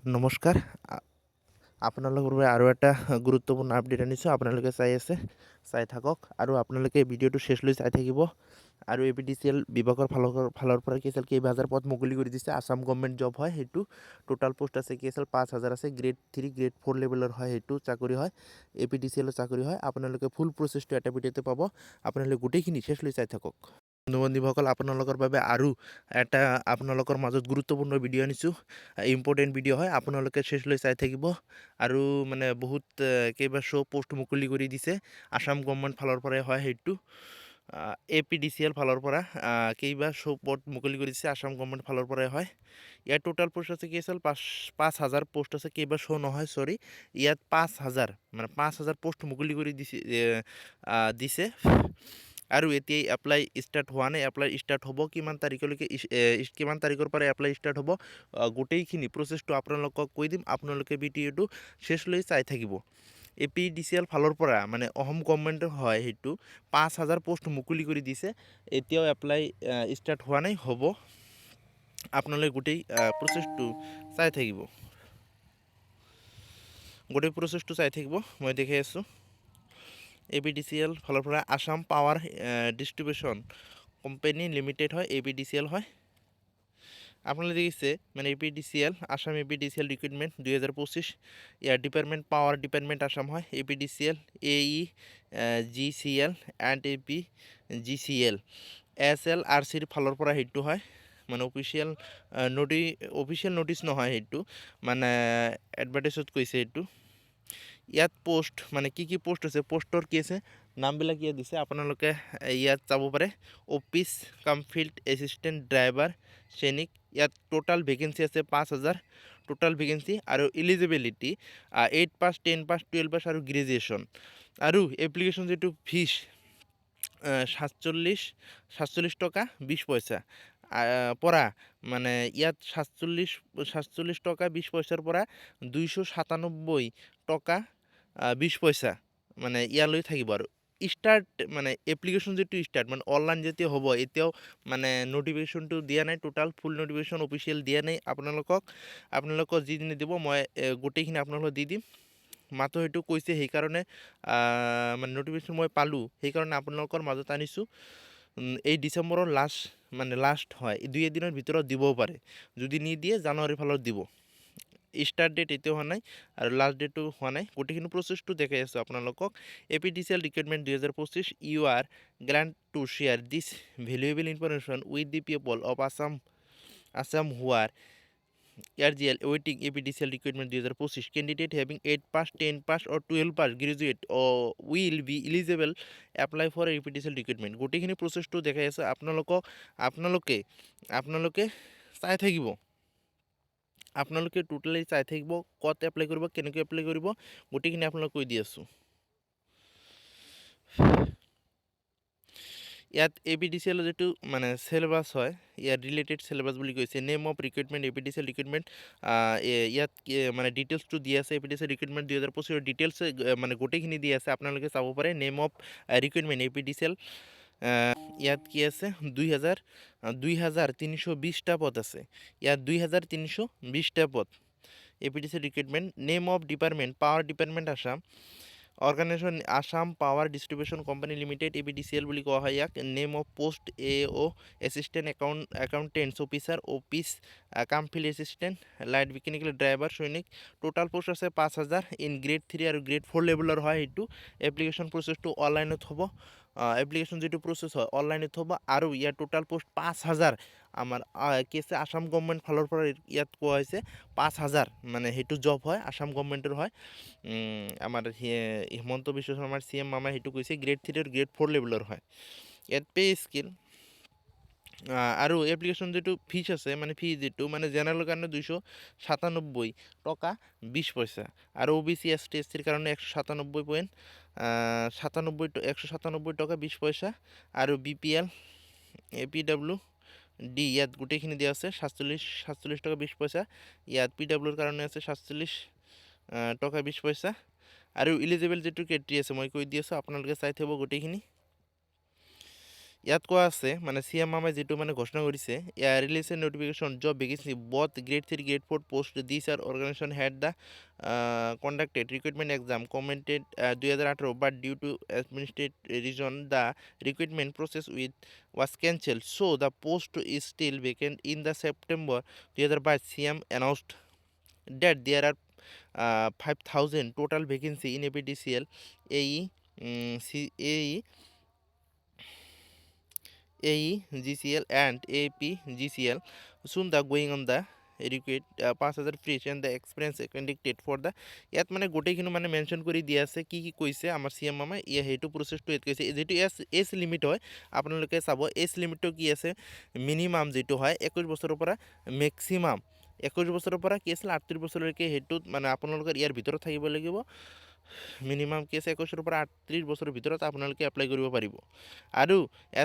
নমস্কাৰ। আপোনালোকৰ বাবে আৰু এটা গুৰুত্বপূৰ্ণ আপডেট আনিছোঁ। আপোনালোকে চাই থাকক আৰু আপোনালোকে ভিডিঅ'টো শেষলৈ চাই থাকিব। আৰু APDCL বিভাগৰ ফালৰ পৰা কেইবাজাৰ পদ মুকলি কৰি দিছে। আছাম গভৰ্ণমেণ্ট জব হয়, সেইটো টোটাল পোষ্ট আছে 5,000 আছে। গ্ৰেড 3 গ্ৰেড 4 লেভেলৰ হয়, সেইটো চাকৰি হয়, APDCL চাকৰি হয়। আপোনালোকে ফুল প্ৰচেছটো এটা ভিডিঅ'তে পাব। আপোনালোকে গোটেইখিনি শেষলৈ চাই থাকক। বন্ধু-বান্ধৱীসকল, আপোনালোকৰ বাবে আৰু এটা আপোনালোকৰ মাজত গুৰুত্বপূৰ্ণ ভিডিঅ' আনিছোঁ। ইম্পৰ্টেণ্ট ভিডিঅ' হয়, আপোনালোকে শেষলৈ চাই থাকিব। আৰু মানে বহুত কেইবা পষ্ট মুকলি কৰি দিছে। আছাম গভৰ্ণমেণ্ট ফালৰ পৰাই হয়, সেইটো APDCL ফালৰ পৰা কেইবা পদ মুকলি কৰি দিছে। আছাম গভৰ্ণমেণ্ট ফালৰ পৰাই হয়। ইয়াৰ টোটাল পোষ্ট আছে 5,000 পোষ্ট আছে। কেইবা নহয়, চৰি, ইয়াত 5,000 পোষ্ট মুকলি কৰি দিছে। আৰু এতিয়াই এপ্লাই ষ্টাৰ্ট হোৱা নাই। এপ্লাই ষ্টাৰ্ট হ'ব কিমান তাৰিখৰ পৰা এপ্লাই ষ্টাৰ্ট হ'ব, গোটেইখিনি প্ৰচেছটো আপোনালোকক কৈ দিম। আপোনালোকে ভিডিঅ'টো শেষলৈ চাই থাকিব। APDCL ফালৰ পৰা মানে অসম গভৰ্ণমেণ্টৰ হয়, সেইটো 5,000 পোষ্ট মুকলি কৰি দিছে। এতিয়াও এপ্লাই ষ্টাৰ্ট হোৱা নাই, হ'ব। আপোনালোকে গোটেই প্ৰচেছটো চাই থাকিব। মই দেখাই আছোঁ। APDCL ফালৰ পৰা Assam power distribution company limited হয়, APDCL হয়। আপোনালোকে দেখিছে মানে APDCL আছাম APDCL ৰিক্ৰুইটমেণ্ট 2025। ইয়াৰ ডিপাৰ্টমেণ্ট পাৱাৰ ডিপাৰ্টমেণ্ট আছাম হয়। APDCL AEGCL এণ্ড APGCL SLRCৰ ফালৰ পৰা সেইটো হয়। মানে অফিচিয়েল নটিচ নহয়, সেইটো মানে এডভাৰটাইজত কৈছে সেইটো। ইয়াত পোষ্ট মানে কি পোষ্ট আছে, পোষ্টৰ কি আছে, নামবিলাক ইয়াত দিছে। আপোনালোকে ইয়াত যাব পাৰে। Office cum field assistant driver সৈনিক। ইয়াত টোটাল ভেকেঞ্চি আছে 5,000 টোটাল ভেকেঞ্চি। আৰু এলিজিবিলিটি 8 পাছ, 10 পাছ, 12 পাছ আৰু গ্ৰেজুৱেশ্যন। আৰু এপ্লিকেশ্যন যিটো ফিজ 47 টকা 20 পইচা পৰা, মানে ইয়াত 47 টকা 20 পইচাৰ পৰা 297 টকা 20 পইচা মানে ইয়ালৈ থাকিব। আৰু ষ্টাৰ্ট মানে এপ্লিকেশ্যন যিটো ষ্টাৰ্ট মানে অনলাইন যেতিয়া হ'ব, এতিয়াও মানে নটিফিকেশ্যনটো দিয়া নাই। টোটাল ফুল নটিফিকেশ্যন অফিচিয়েল দিয়া নাই। আপোনালোকক যিদিনে দিব, মই গোটেইখিনি আপোনালোকক দি দিম। মাত্ৰ সেইটো কৈছে, সেইকাৰণে মানে নটিফিকেশ্যন মই পালোঁ, সেইকাৰণে আপোনালোকৰ মাজত আনিছোঁ। এই ডিচেম্বৰৰ লাষ্ট হয়, 2-এদিনৰ ভিতৰত দিবও পাৰে। যদি নিদিয়ে জানুৱাৰীৰ ফালত দিব। ষ্টাৰ্ট ডেট এতিয়াও হোৱা নাই আৰু লাষ্ট ডেটো হোৱা নাই। গোটেইখিনি প্ৰচেছটো দেখাই আছোঁ আপোনালোকক। APDCL recruitment 2025। You are grant to share this valuable information with the people of Assam who are RGL awaiting APDCL recruitment 2025. Candidate having 8 pass, 10 pass or 12 pass graduate will be eligible apply for APDCL recruitment. গোটেইখিনি প্ৰচেছটো দেখাই আছে আপোনালোকে চাই থাকিব। আপোনালোকে totally চাই থাকিব, ক'ত এপ্লাই কৰিব, কেনেকৈ এপ্লাই কৰিব, গোটেইখিনি আপোনালোক কৈ দি আছোঁ। ইয়াত APDCL যিটো মানে চিলেবাছ হয়, ইয়াত ৰিলেটেড চিলেবাছ বুলি কৈছে। Name of recruitment APDCL recruitment, ইয়াত মানে ডিটেইলছটো দি আছে। APDCL ৰিক্ৰুইটমেণ্ট 2025 ডিটেইলছ মানে গোটেইখিনি দি আছে, আপোনালোকে চাব পাৰে। নেম অফ ৰিক্ৰুইটমেণ্ট APDCL, ইয়াত কি আছে, 2,320টা পদ আছে। ইয়াত 2,320টা পদ APDCL recruitment. Name of department power department Assam. Organisation Assam power distribution company limited, APDCL বুলি কোৱা হয় ইয়াক। Name of post AO assistant accountants officer, office cum field assistant, light mechanical driver সৈনিক। টোটাল পোষ্ট আছে 5,000 ইন গ্ৰেড 3 আৰু grade 4 লেভেলৰ হয় সেইটো। এপ্লিকেশ্যন প্ৰচেছটো অনলাইনত হ'ব। এপ্লিকেশ্যন যিটো প্ৰচেছ হয় অনলাইনত হ'ব। আৰু ইয়াৰ টোটাল পোষ্ট 5,000 আমাৰ কি আছে, আছাম গভৰ্ণমেণ্ট ফালৰ পৰা ইয়াত কোৱা হৈছে 5,000 মানে সেইটো জব হয়, আছাম গভৰ্ণমেণ্টৰ হয়। আমাৰ হিমন্ত বিশ্ব শৰ্মাৰ CM মামাই সেইটো কৈছে। গ্ৰেড 3 আৰু গ্ৰেড 4 লেভেলৰ হয়। ইয়াত পে স্কেল আৰু এপ্লিকেশ্যন যিটো ফিজ আছে, মানে ফিজ যিটো মানে জেনেৰেলৰ কাৰণে 297 টকা 20 পইচা। আৰু OBC ST SCৰ কাৰণে 197 টকা 20 পইচা। আৰু BPL APWD ইয়াত গোটেইখিনি দিয়া আছে। 47 টকা 20 পইচা। ইয়াত PWৰ কাৰণে আছে 47 টকা 20 পইচা। আৰু ইলিজিবল যিটো ক্ৰাইটেৰিয়া আছে মই কৈ দি আছোঁ, আপোনালোকে চাই থ'ব গোটেইখিনি। ইয়াত কোৱা আছে মানে চিএম মামাই যিটো মানে ঘোষণা কৰিছে, release a notification job vacancy both grade 3 grade 4 post this are organisation held the conducted recruitment exam commented 2018 but due to administrative reason the recruitment process was cancelled, so the post is still vacant. In the September 2022, CM announced that there are 5,000 total vacancy in APDCL, AE, AE, GCL and APGCL. Soon the going on the require 5,000 fresh and the experience conducted for the ইয়াত মানে গোটেইখিনি মানে mention কৰি দিয়া আছে কি কি কৈছে আমাৰ চিএম মামাই সেইটো প্ৰচেছটো ইয়াত কৈছে যিটো এজ লিমিট হয় আপোনালোকে চাব এজ লিমিটটো কি আছে মিনিমাম যিটো হয় 21 বছৰৰ পৰা মেক্সিমাম 21 বছৰৰ পৰা কি আছিল 38 বছৰলৈকে সেইটোত মানে আপোনালোকৰ ইয়াৰ ভিতৰত থাকিব লাগিব মিনিমাম কি আছে 21 পৰা 38 বছৰৰ ভিতৰত আপোনালোকে এপ্লাই কৰিব পাৰিব আৰু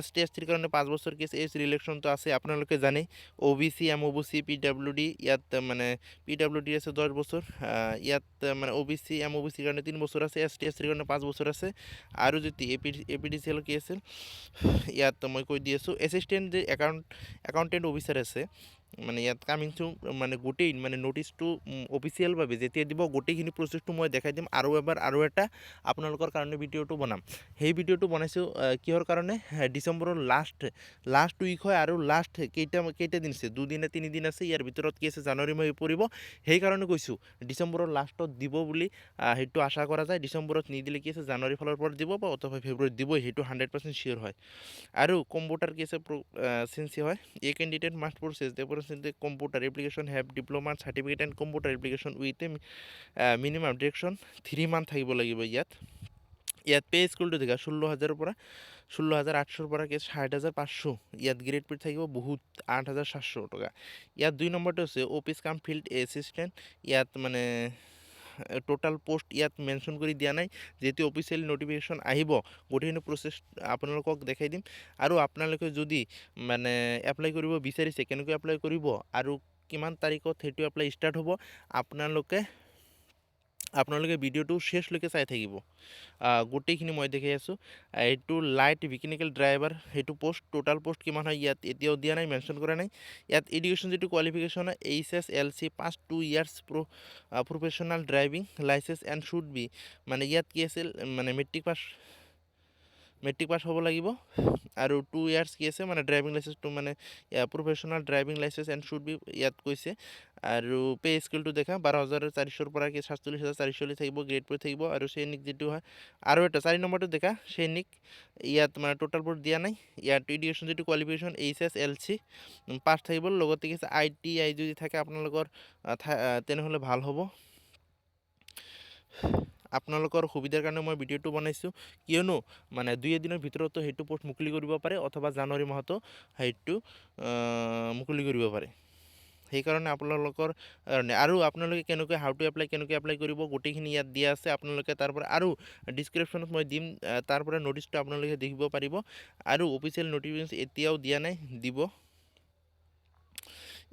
ST STৰ কাৰণে 5 বছৰ কি আছে এজ ৰিলেকশ্যনটো আছে আপোনালোকে জানে OBC MOBC PWD ইয়াত মানে PWD আছে 10 বছৰ ইয়াত মানে OBC MOBC কাৰণে 3 বছৰ আছে ST STৰ কাৰণে 5 বছৰ আছে আৰু যদি APDCL কি আছিল ইয়াত মই কৈ দি আছোঁ এছিষ্টেণ্ট যে একাউণ্টেণ্ট অফিচাৰ আছে মানে ইয়াত কামিং টু মানে গোটেই মানে নটিচটো অফিচিয়েলভাৱে যেতিয়া দিব গোটেইখিনি প্ৰচেছটো মই দেখাই দিম আৰু এবাৰ আৰু এটা আপোনালোকৰ কাৰণে ভিডিঅ'টো বনাম সেই ভিডিঅ'টো বনাইছোঁ কিহৰ কাৰণে ডিচেম্বৰৰ লাষ্ট উইক হয় আৰু লাষ্ট কেইটা দিন আছে 2 দিন নে 3 দিন আছে ইয়াৰ ভিতৰত কি আছে জানুৱাৰী মাহ পৰিব সেইকাৰণে কৈছোঁ ডিচেম্বৰৰ লাষ্টত দিব বুলি সেইটো আশা কৰা যায় ডিচেম্বৰত নিদিলে কি আছে জানুৱাৰী ফালৰ পৰা দিব বা অথবা ফেব্ৰুৱাৰীত দিবই সেইটো 100% চিয়'ৰ হয় আৰু কম্পিউটাৰ কি আছে চেঞ্চি হয় এই candidate must process the computer application have diploma certificate and computer application with a minimum duration 3 month থাকিব লাগিব ইয়াত পে স্কুলটো দেখা 16,000ৰ পৰা 16,800ৰ পৰা কি 60,500 ইয়াত গ্ৰেড পে থাকিব বহুত 8,700 টকা ইয়াত 2 নম্বৰটো আছে অফিচ কাম ফিল্ড এছিষ্টেণ্ট ইয়াত মানে টোটাল পোষ্ট ইয়াত মেনশ্যন কৰি দিয়া নাই যেহেতু অফিচিয়েল নটিফিকেশ্যন আহিব গোটেইখিনি প্ৰচেছ আপোনালোকক দেখাই দিম আৰু আপোনালোকে যদি মানে এপ্লাই কৰিব বিচাৰিছে কেনেকৈ এপ্লাই কৰিব আৰু কিমান তাৰিখত সেইটো এপ্লাই ষ্টাৰ্ট হ'ব আপোনালোকে ভিডিঅ'টো শেষলৈকে চাই থাকিব গোটেইখিনি মই দেখাই আছোঁ এইটো লাইট মেকানিকেল ড্ৰাইভাৰ সেইটো পোষ্ট টোটাল পোষ্ট কিমান হয় ইয়াত এতিয়াও দিয়া নাই মেনশ্যন কৰা নাই ইয়াত এডুকেশ্যন যিটো কোৱালিফিকেশ্যন হয় HSLC pass 2 years professional driving licence and should be মানে ইয়াত কি আছিল মানে মেট্ৰিক পাছ হ'ব লাগিব আৰু 2 ইয়াৰ্ছ কি আছে মানে ড্ৰাইভিং লাইচেন্সটো মানে professional driving licence and should be ইয়াত কৈছে আৰু পে স্কেলটো দেখা 12,400ৰ পৰা কি 47,440 থাকিব গ্ৰেড পে থাকিব আৰু সৈনিক যিটো হয় আৰু এটা 4 নম্বৰটো দেখা সৈনিক ইয়াত মানে টোটাল পোষ্ট দিয়া নাই ইয়াত এডুকেশ্যন যিটো কোৱালিফিকেশ্যন HSLC পাছ থাকিব লগতে কি আছে ITI যদি থাকে আপোনালোকৰ তেনেহ'লে ভাল হ'ব আপোনালোকৰ সুবিধাৰ কাৰণে মই ভিডিঅ'টো বনাইছোঁ কিয়নো মানে 2 এদিনৰ ভিতৰতো সেইটো পোষ্ট মুকলি কৰিব পাৰে অথবা জানুৱাৰী মাহতো সেইটো মুকলি কৰিব পাৰে সেইকাৰণে আপোনালোকৰ কাৰণে আৰু আপোনালোকে কেনেকৈ হাউ টু এপ্লাই কেনেকৈ এপ্লাই কৰিব গোটেইখিনি ইয়াত দিয়া আছে আপোনালোকে তাৰ পৰা আৰু ডিছক্ৰিপশ্যনত মই দিম তাৰ পৰা নটিচটো আপোনালোকে দেখিব পাৰিব আৰু অফিচিয়েল নটিফিকেশ্যন এতিয়াও দিয়া নাই দিব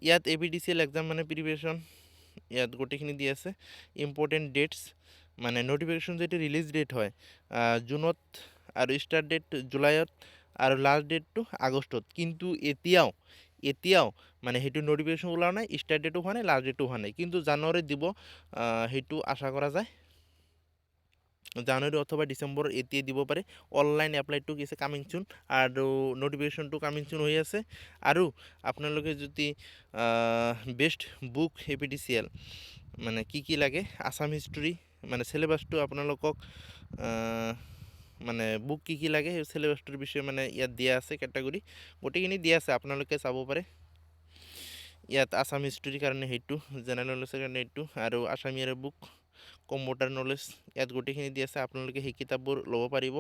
ইয়াত APDCL এক্সাম মানে প্ৰিপেৰেশ্যন ইয়াত গোটেইখিনি দি আছে ইম্পৰ্টেণ্ট ডেটছ মানে নটিফিকেশ্যন যিটো ৰিলিজ ডেট হয় জুনত আৰু ষ্টাৰ্ট ডেট জুলাইত আৰু লাষ্ট ডেটটো আগষ্টত কিন্তু এতিয়াও মানে সেইটো নটিফিকেশ্যন ওলোৱা নাই ষ্টাৰ্ট ডেটো হোৱা নাই লাষ্ট ডেটো হোৱা নাই কিন্তু জানুৱাৰীত দিব সেইটো আশা কৰা যায় জানুৱাৰী অথবা ডিচেম্বৰ এতিয়াই দিব পাৰে অনলাইন এপ্লাইটো কি আছে কামিং চুন আৰু নটিফিকেশ্যনটো কামিং চুন হৈ আছে আৰু আপোনালোকে যদি বেষ্ট বুক APDCL মানে কি লাগে আছাম হিষ্ট্ৰী মানে চিলেবাছটো আপোনালোকক মানে বুক কি লাগে সেই চিলেবাছটোৰ বিষয়ে মানে ইয়াত দিয়া আছে কেটেগৰী গোটেইখিনি দিয়া আছে আপোনালোকে চাব পাৰে ইয়াত আছাম হিষ্ট্ৰীৰ কাৰণে সেইটো জেনেৰেল নলেজৰ কাৰণে এইটো আৰু আছামিয়াৰ বুক কম্পিউটাৰ নলেজ ইয়াত গোটেইখিনি দি আছে আপোনালোকে সেই কিতাপবোৰ ল'ব পাৰিব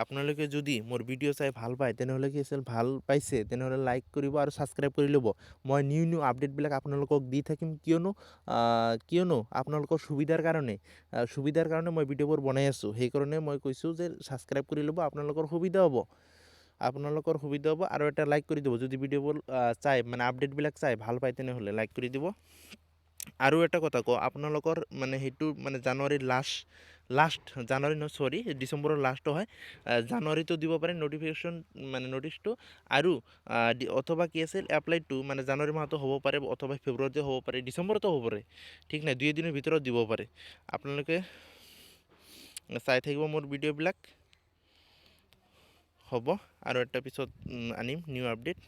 আপোনালোকে যদি মোৰ ভিডিঅ' চাই ভাল পায় তেনেহ'লে কি আছিল ভাল পাইছে তেনেহ'লে লাইক কৰিব আৰু ছাবস্ক্ৰাইব কৰি ল'ব মই নিউ আপডেটবিলাক আপোনালোকক দি থাকিম কিয়নো আপোনালোকৰ সুবিধাৰ কাৰণে মই ভিডিঅ'বোৰ বনাই আছোঁ সেইকাৰণে মই কৈছোঁ যে ছাবস্ক্ৰাইব কৰি ল'ব আপোনালোকৰ সুবিধা হ'ব আৰু এটা লাইক কৰি দিব যদি ভিডিঅ'বোৰ চাই মানে আপডেটবিলাক চাই ভাল পায় তেনেহ'লে লাইক কৰি দিব আৰু এটা কথা কওঁ, আপোনালোকৰ মানে সেইটো মানে জানুৱাৰীৰ লাষ্ট জানুৱাৰী নহয় চৰি ডিচেম্বৰৰ লাষ্ট হয়, জানুৱাৰীতো দিব পাৰে নটিফিকেশ্যন মানে নটিচটো, আৰু অথবা কি আছিল এপ্লাইটো মানে জানুৱাৰী মাহতো হ'ব পাৰে অথবা ফেব্ৰুৱাৰীতে হ'ব পাৰে, ডিচেম্বৰতো হ'ব পাৰে, ঠিক নাই, 2 দিনৰ ভিতৰত দিব পাৰে। আপোনালোকে চাই থাকিব মোৰ ভিডিঅ'বিলাক। হ'ব আৰু এটা পিছত আনিম নিউ আপডেট।